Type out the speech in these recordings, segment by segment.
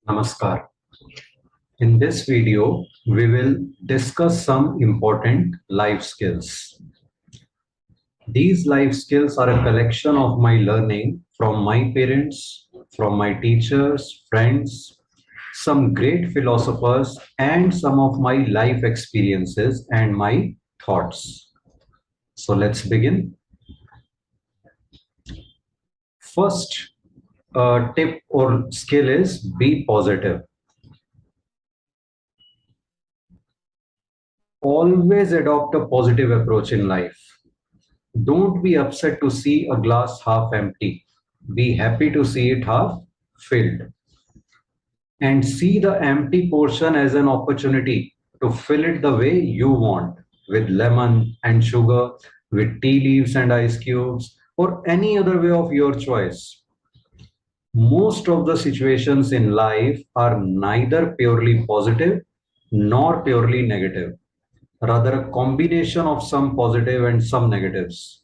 Namaskar. In this video, we will discuss some important life skills. These life skills are a collection of my learning from my parents, from my teachers, friends, some great philosophers, and some of my life experiences and my thoughts. So let's begin. First tip or skill is be positive. Always adopt a positive approach in life. Don't be upset to see a glass half empty. Be happy to see it half filled. And see the empty portion as an opportunity to fill it the way you want, with lemon and sugar, with tea leaves and ice cubes, or any other way of your choice. Most of the situations in life are neither purely positive nor purely negative, rather, a combination of some positive and some negatives.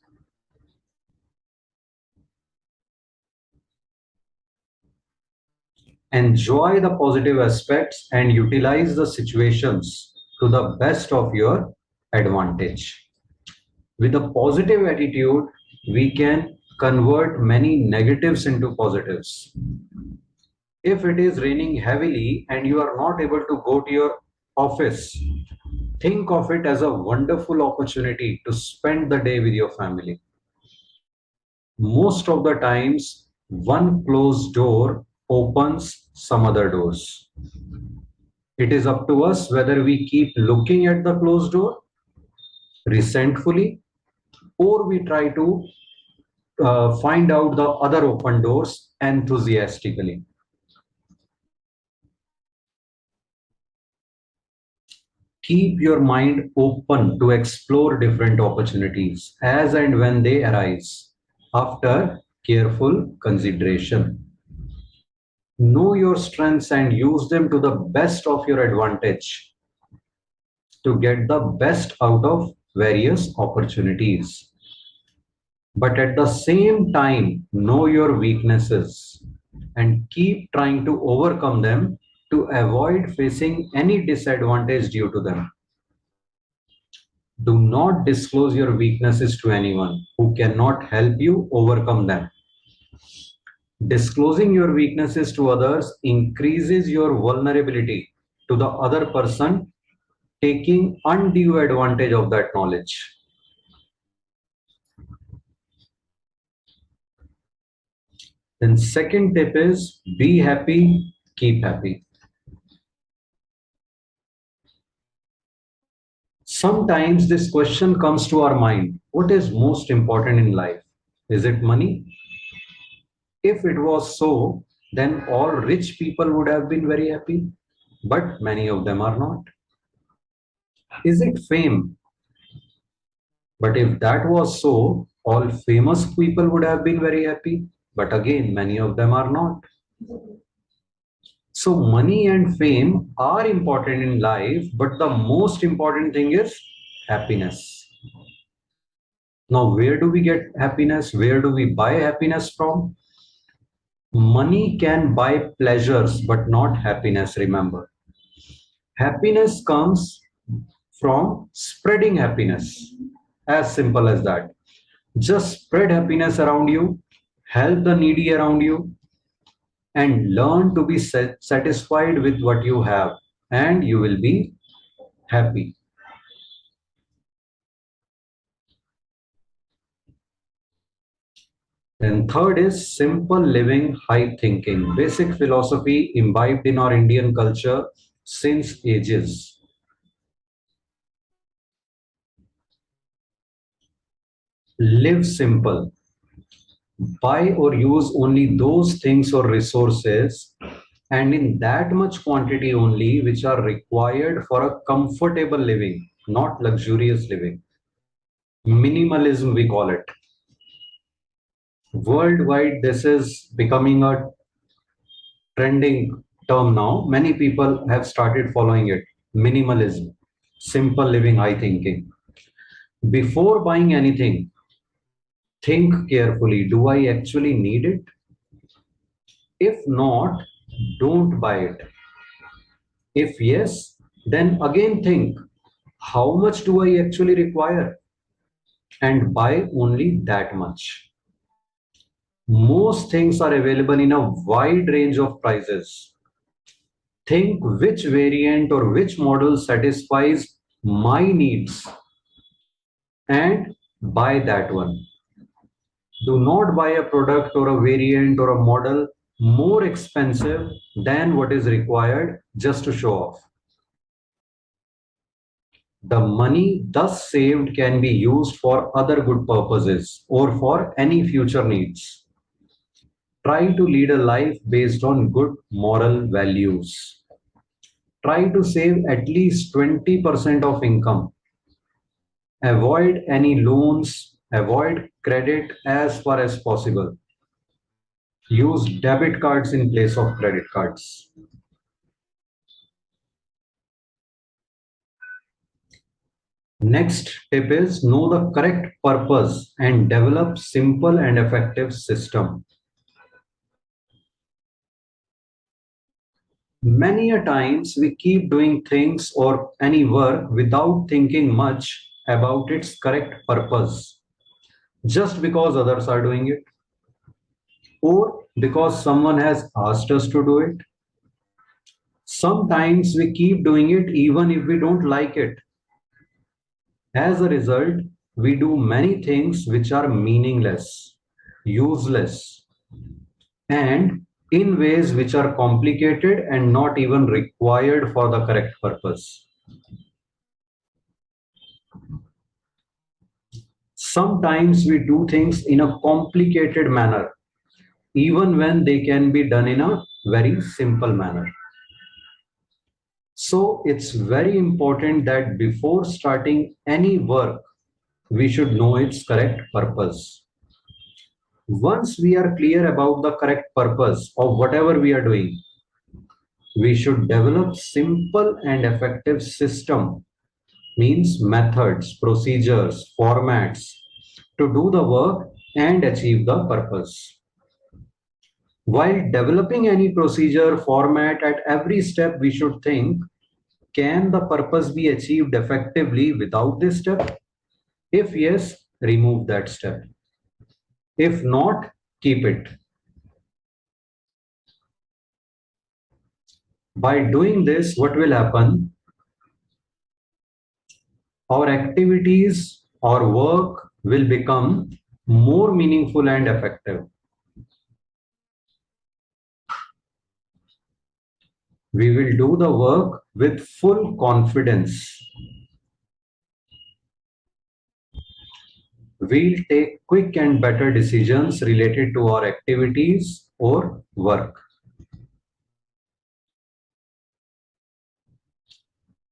Enjoy the positive aspects and utilize the situations to the best of your advantage. With a positive attitude, we can convert many negatives into positives. If it is raining heavily and you are not able to go to your office, think of it as a wonderful opportunity to spend the day with your family. Most of the times, one closed door opens some other doors. It is up to us whether we keep looking at the closed door resentfully or we try to find out the other open doors enthusiastically. Keep your mind open to explore different opportunities as and when they arise after careful consideration. Know your strengths and use them to the best of your advantage to get the best out of various opportunities. But at the same time, know your weaknesses and keep trying to overcome them to avoid facing any disadvantage due to them. Do not disclose your weaknesses to anyone who cannot help you overcome them. Disclosing your weaknesses to others increases your vulnerability to the other person taking undue advantage of that knowledge. Then second tip is be happy, keep happy. Sometimes this question comes to our mind, what is most important in life? Is it money? If it was so, then all rich people would have been very happy, but many of them are not. Is it fame? But if that was so, all famous people would have been very happy, but again, many of them are not. So money and fame are important in life, but the most important thing is happiness. Now, where do we get happiness? Where do we buy happiness from? Money can buy pleasures, but not happiness, remember. Happiness comes from spreading happiness. As simple as that. Just spread happiness around you, help the needy around you, and learn to be satisfied with what you have, and you will be happy. Then third is simple living, high thinking. Basic philosophy imbibed in our Indian culture since ages. Live simple. Buy or use only those things or resources and in that much quantity only which are required for a comfortable living, not luxurious living. Minimalism, we call it. Worldwide, this is becoming a trending term now. Many people have started following it. Minimalism, simple living, high thinking. Before buying anything, think carefully. Do I actually need it? If not, don't buy it. If yes, then again think, how much do I actually require? And buy only that much. Most things are available in a wide range of prices. Think which variant or which model satisfies my needs and buy that one. Do not buy a product or a variant or a model more expensive than what is required just to show off. The money thus saved can be used for other good purposes or for any future needs. Try to lead a life based on good moral values. Try to save at least 20% of income. Avoid any loans, avoid credit as far as possible. Use debit cards in place of credit cards. Next tip is know the correct purpose and develop simple and effective system. Many a times we keep doing things or any work without thinking much about its correct purpose, just because others are doing it or because someone has asked us to do it. Sometimes we keep doing it even if we don't like it. As a result, we do many things which are meaningless, useless, and in ways which are complicated and not even required for the correct purpose. Sometimes we do things in a complicated manner, even when they can be done in a very simple manner. So it's very important that before starting any work, we should know its correct purpose. Once we are clear about the correct purpose of whatever we are doing, we should develop simple and effective system, means methods, procedures, formats to do the work and achieve the purpose. While developing any procedure format at every step, we should think, can the purpose be achieved effectively without this step? If yes, remove that step. If not, keep it. By doing this, what will happen? Our activities, our work will become more meaningful and effective. We will do the work with full confidence. We'll take quick and better decisions related to our activities or work.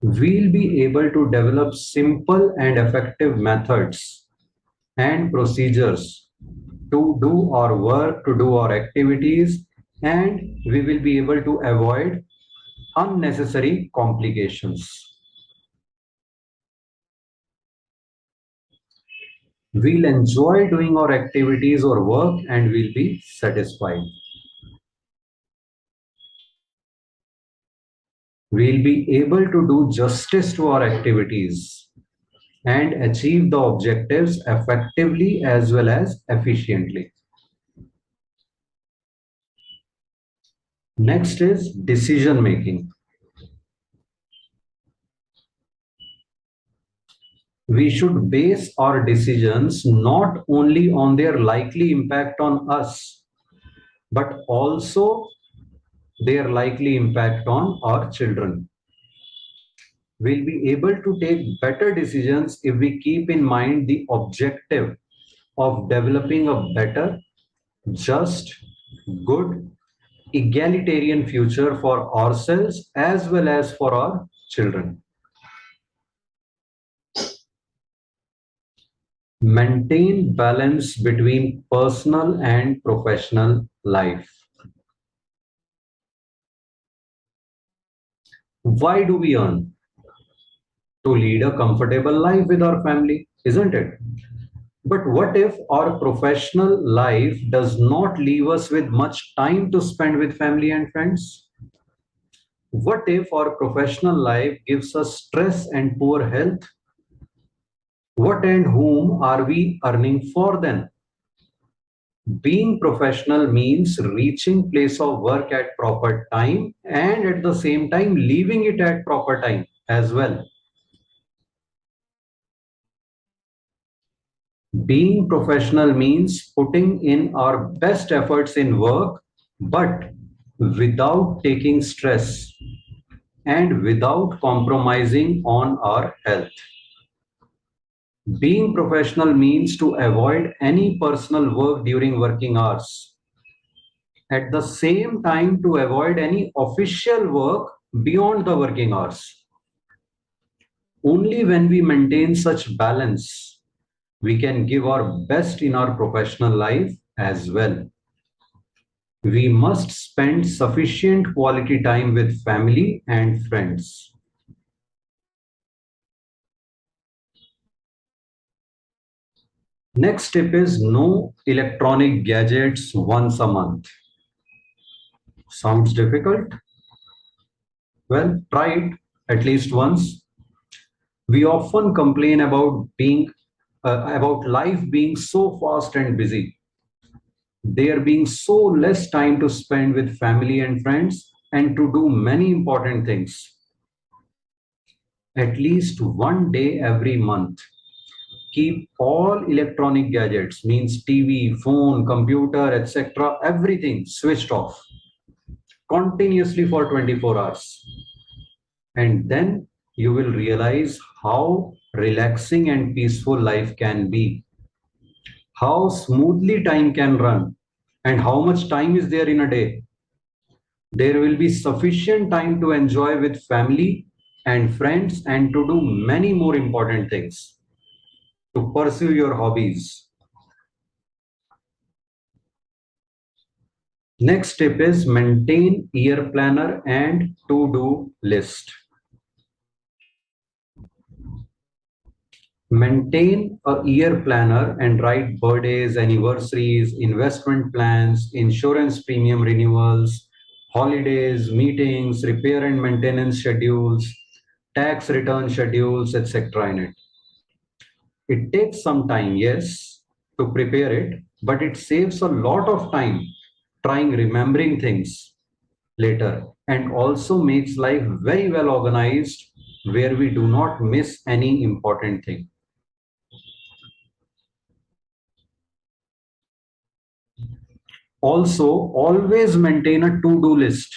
We'll be able to develop simple and effective methods and procedures to do our work, to do our activities, and we will be able to avoid unnecessary complications. We'll enjoy doing our activities or work and we'll be satisfied. We'll be able to do justice to our activities and achieve the objectives effectively as well as efficiently. Next is decision making. We should base our decisions not only on their likely impact on us, but also their likely impact on our children. We'll be able to take better decisions if we keep in mind the objective of developing a better, just, good, egalitarian future for ourselves as well as for our children. Maintain balance between personal and professional life. Why do we earn? To lead a comfortable life with our family, isn't it? But what if our professional life does not leave us with much time to spend with family and friends? What if our professional life gives us stress and poor health? What and whom are we earning for then? Being professional means reaching place of work at proper time and at the same time leaving it at proper time as well. Being professional means putting in our best efforts in work, but without taking stress and without compromising on our health. Being professional means to avoid any personal work during working hours. At the same time, to avoid any official work beyond the working hours. Only when we maintain such balance, we can give our best in our professional life as well. We must spend sufficient quality time with family and friends. Next tip is no electronic gadgets once a month. Sounds difficult? Well, try it at least once. We often complain about life being so fast and busy. There being so less time to spend with family and friends and to do many important things. At least one day every month. Keep all electronic gadgets, means TV, phone, computer, etc., everything switched off continuously for 24 hours. And then you will realize how relaxing and peaceful life can be, how smoothly time can run, and how much time is there in a day. There will be sufficient time to enjoy with family and friends and to do many more important things, to pursue your hobbies. Next tip is maintain year planner and to-do list. Maintain a year planner and write birthdays, anniversaries, investment plans, insurance premium renewals, holidays, meetings, repair and maintenance schedules, tax return schedules, etc. in it. It takes some time, yes, to prepare it, but it saves a lot of time trying remembering things later and also makes life very well organized where we do not miss any important thing. Also, always maintain a to-do list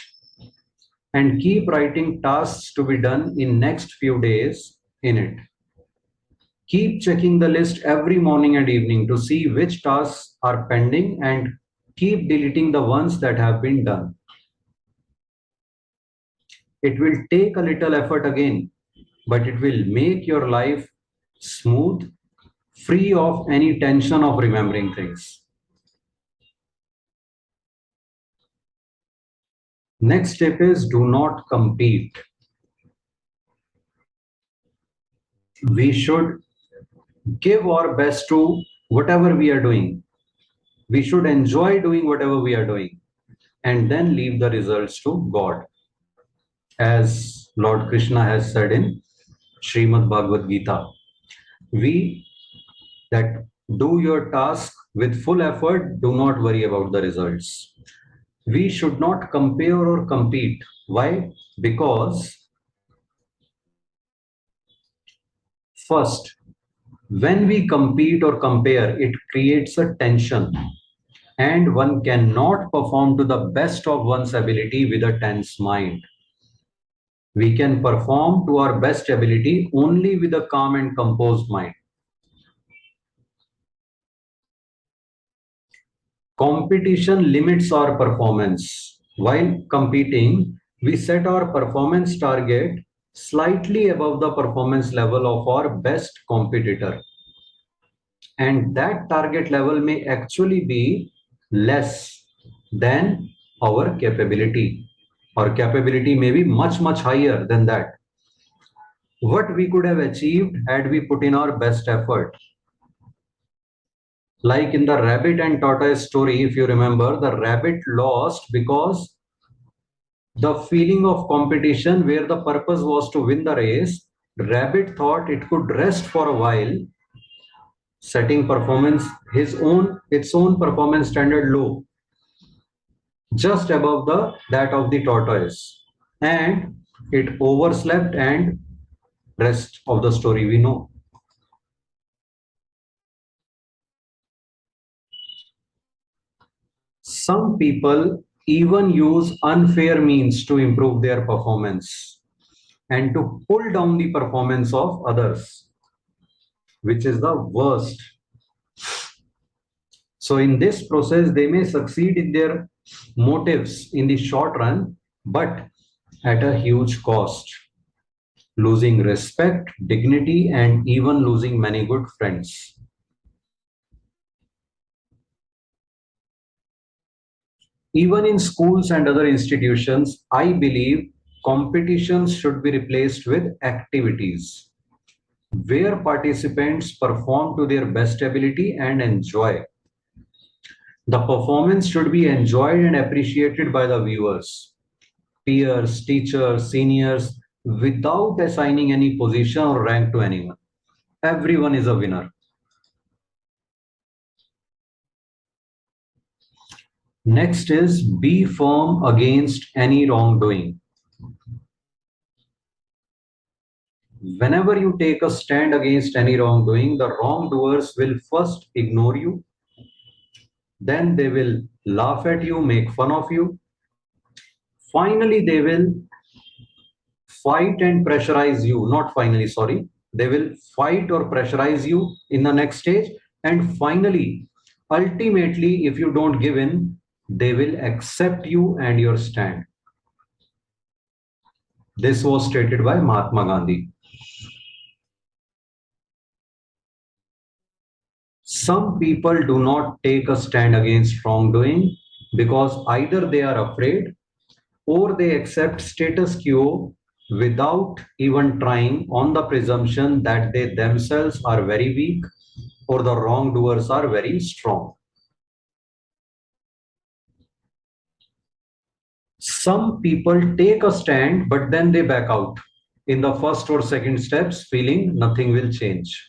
and keep writing tasks to be done in next few days in it. Keep checking the list every morning and evening to see which tasks are pending and keep deleting the ones that have been done. It will take a little effort again, but it will make your life smooth, free of any tension of remembering things. Next step is do not compete. We should give our best to whatever we are doing. We should enjoy doing whatever we are doing and then leave the results to God. As Lord Krishna has said in Srimad Bhagavad Gita, we that do your task with full effort, do not worry about the results. We should not compare or compete. Why? Because first, when we compete or compare, it creates a tension and one cannot perform to the best of one's ability with a tense mind. We can perform to our best ability only with a calm and composed mind. Competition limits our performance. While competing, we set our performance target slightly above the performance level of our best competitor. And that target level may actually be less than our capability. Our capability may be much, much higher than that. What we could have achieved had we put in our best effort. Like in the rabbit and tortoise story, if you remember, the rabbit lost because the feeling of competition where the purpose was to win the race, rabbit thought it could rest for a while, setting performance its own performance standard low, just above the that of the tortoise, and it overslept, and rest of the story we know. Some people even use unfair means to improve their performance and to pull down the performance of others, which is the worst. So in this process, they may succeed in their motives in the short run, but at a huge cost, losing respect, dignity, and even losing many good friends. Even in schools and other institutions, I believe competitions should be replaced with activities where participants perform to their best ability and enjoy. The performance should be enjoyed and appreciated by the viewers, peers, teachers, seniors, without assigning any position or rank to anyone. Everyone is a winner. Next is be firm against any wrongdoing. Whenever you take a stand against any wrongdoing, the wrongdoers will first ignore you, then they will laugh at you, make fun of you. Finally, they will fight and pressurize you. Not finally, sorry. They will fight or pressurize you in the next stage. And finally, ultimately, if you don't give in, they will accept you and your stand. This was stated by Mahatma Gandhi. Some people do not take a stand against wrongdoing because either they are afraid or they accept status quo without even trying, on the presumption that they themselves are very weak or the wrongdoers are very strong. Some people take a stand, but then they back out in the first or second steps, feeling nothing will change.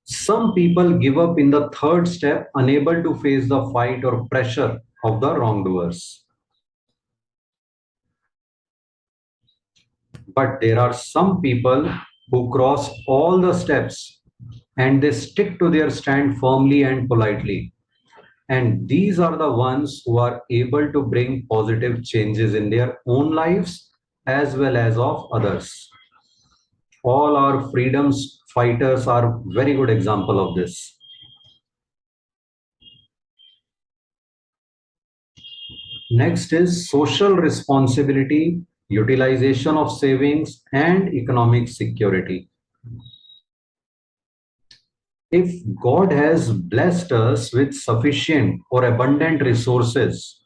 Some people give up in the third step, unable to face the fight or pressure of the wrongdoers. But there are some people who cross all the steps and they stick to their stand firmly and politely. And these are the ones who are able to bring positive changes in their own lives as well as of others. All our freedoms fighters are very good example of this. Next is social responsibility, utilization of savings, and economic security. If God has blessed us with sufficient or abundant resources,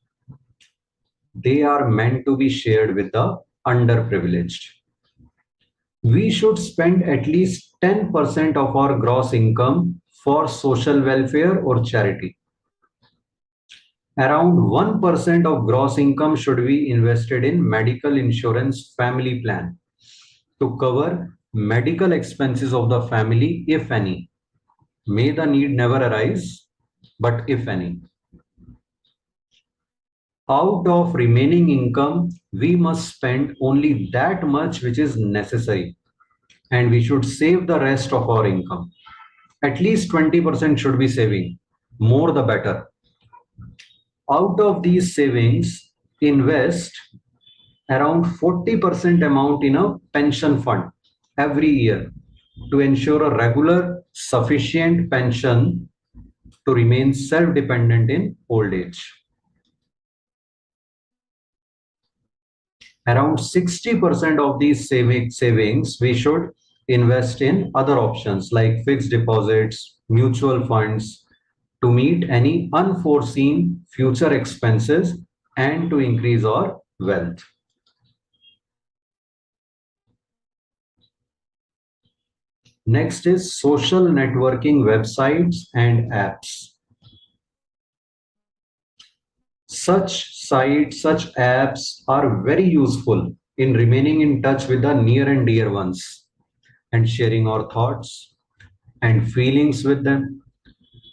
they are meant to be shared with the underprivileged. We should spend at least 10% of our gross income for social welfare or charity. Around 1% of gross income should be invested in medical insurance family plan to cover medical expenses of the family, if any. May the need never arise, but if any. Out of remaining income, we must spend only that much which is necessary, and we should save the rest of our income. At least 20% should be saving, more the better. Out of these savings, invest around 40% amount in a pension fund every year to ensure a regular, sufficient pension to remain self-dependent in old age. Around 60% of these savings we should invest in other options like fixed deposits, mutual funds, to meet any unforeseen future expenses and to increase our wealth. Next is social networking websites and apps. Such sites, such apps are very useful in remaining in touch with the near and dear ones and sharing our thoughts and feelings with them.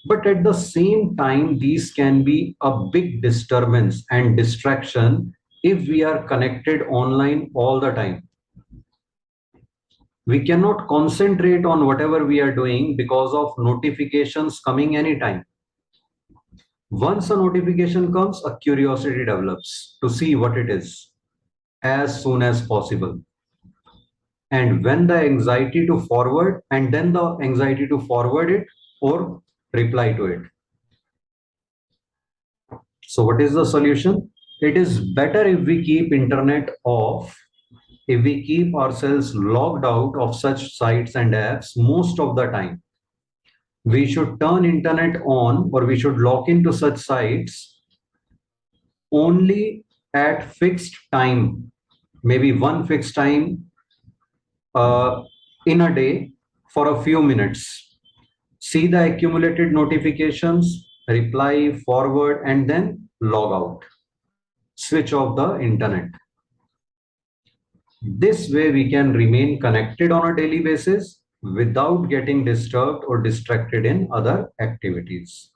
But at the same time, these can be a big disturbance and distraction if we are connected online all the time. We cannot concentrate on whatever we are doing because of notifications coming anytime. Once a notification comes, a curiosity develops to see what it is as soon as possible. And when the anxiety to forward, and then the anxiety to forward it or reply to it. So what is the solution? It is better if we keep internet off, if we keep ourselves logged out of such sites and apps most of the time. We should turn internet on, or we should log into such sites only at fixed time, maybe one fixed time uh, in a day for a few minutes. See the accumulated notifications, reply, forward, and then log out. Switch off the internet. This way we can remain connected on a daily basis without getting disturbed or distracted in other activities.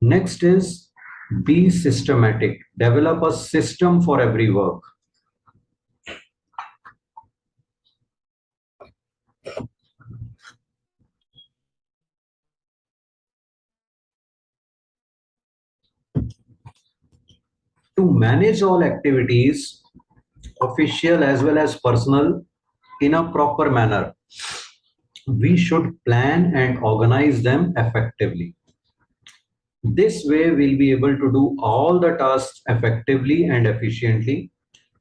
Next is be systematic. Develop a system for every work. To manage all activities, official as well as personal, in a proper manner, we should plan and organize them effectively. This way, we'll be able to do all the tasks effectively and efficiently.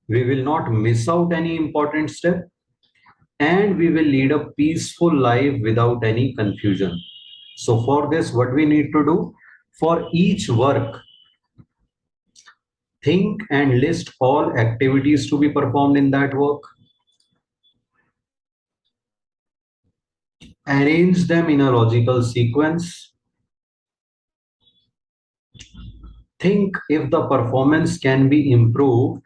We will not miss out any important step, and we will lead a peaceful life without any confusion. So for this, what we need to do? For each work, think and list all activities to be performed in that work. Arrange them in a logical sequence. Think if the performance can be improved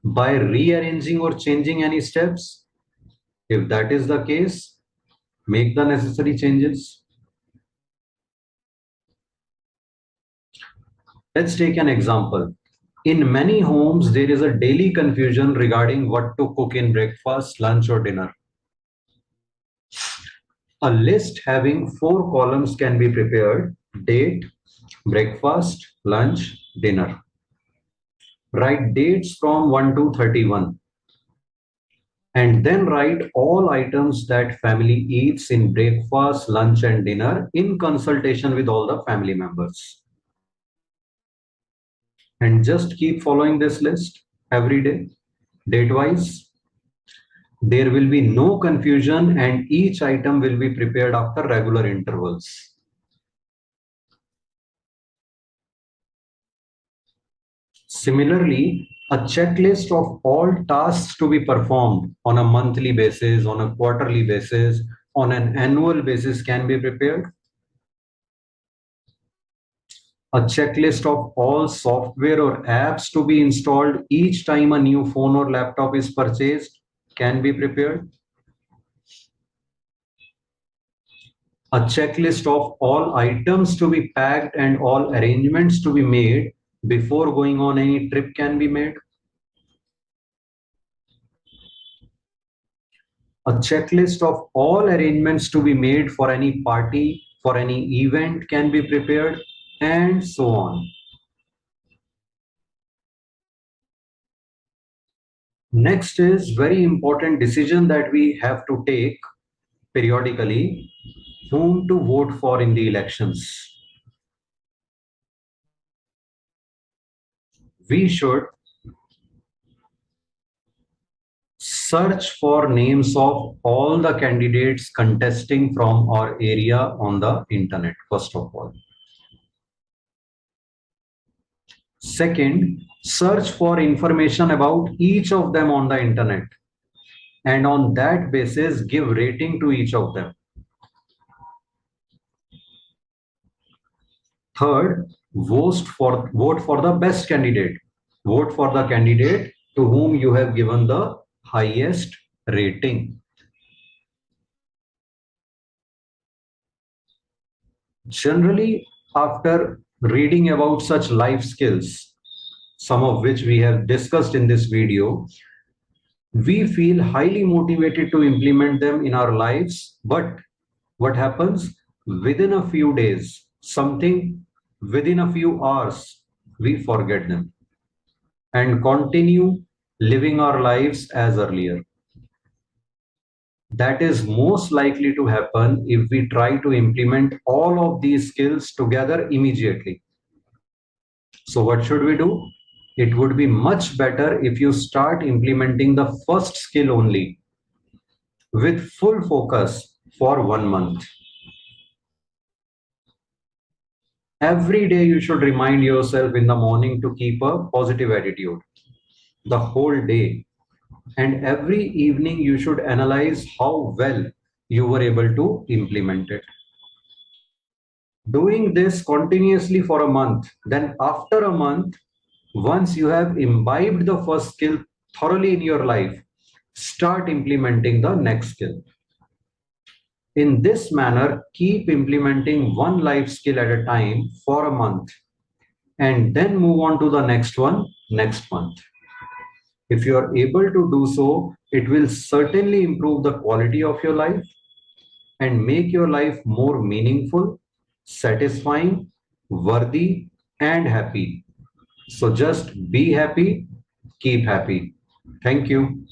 by rearranging or changing any steps. If that is the case, make the necessary changes. Let's take an example. In many homes, there is a daily confusion regarding what to cook in breakfast, lunch, or dinner. A list having 4 columns can be prepared: date, breakfast, lunch, dinner. Write dates from 1 to 31. And then write all items that family eats in breakfast, lunch, and dinner in consultation with all the family members. And just keep following this list every day, date wise. There will be no confusion, and each item will be prepared after regular intervals. Similarly, a checklist of all tasks to be performed on a monthly basis, on a quarterly basis, on an annual basis can be prepared. A checklist of all software or apps to be installed each time a new phone or laptop is purchased can be prepared. A checklist of all items to be packed and all arrangements to be made before going on any trip can be made. A checklist of all arrangements to be made for any party, for any event can be prepared, and so on. Next is very important decision that we have to take periodically: whom to vote for in the elections. We should search for names of all the candidates contesting from our area on the internet, first of all. Second, search for information about each of them on the internet. and on that basis give rating to each of them. Third, vote for the best candidate. Vote for the candidate to whom you have given the highest rating. Generally, after reading about such life skills, some of which we have discussed in this video, we feel highly motivated to implement them in our lives. But what happens within a few days, something within a few hours, we forget them and continue living our lives as earlier. That is most likely to happen if we try to implement all of these skills together immediately. So what should we do? It would be much better if you start implementing the first skill only with full focus for 1 month. Every day you should remind yourself in the morning to keep a positive attitude the whole day. And every evening you should analyze how well you were able to implement it. Doing this continuously for a month, then after a month, once you have imbibed the first skill thoroughly in your life, start implementing the next skill. In this manner, keep implementing one life skill at a time for a month and then move on to the next one next month. If you are able to do so, it will certainly improve the quality of your life and make your life more meaningful, satisfying, worthy, and happy. So just be happy, keep happy. Thank you.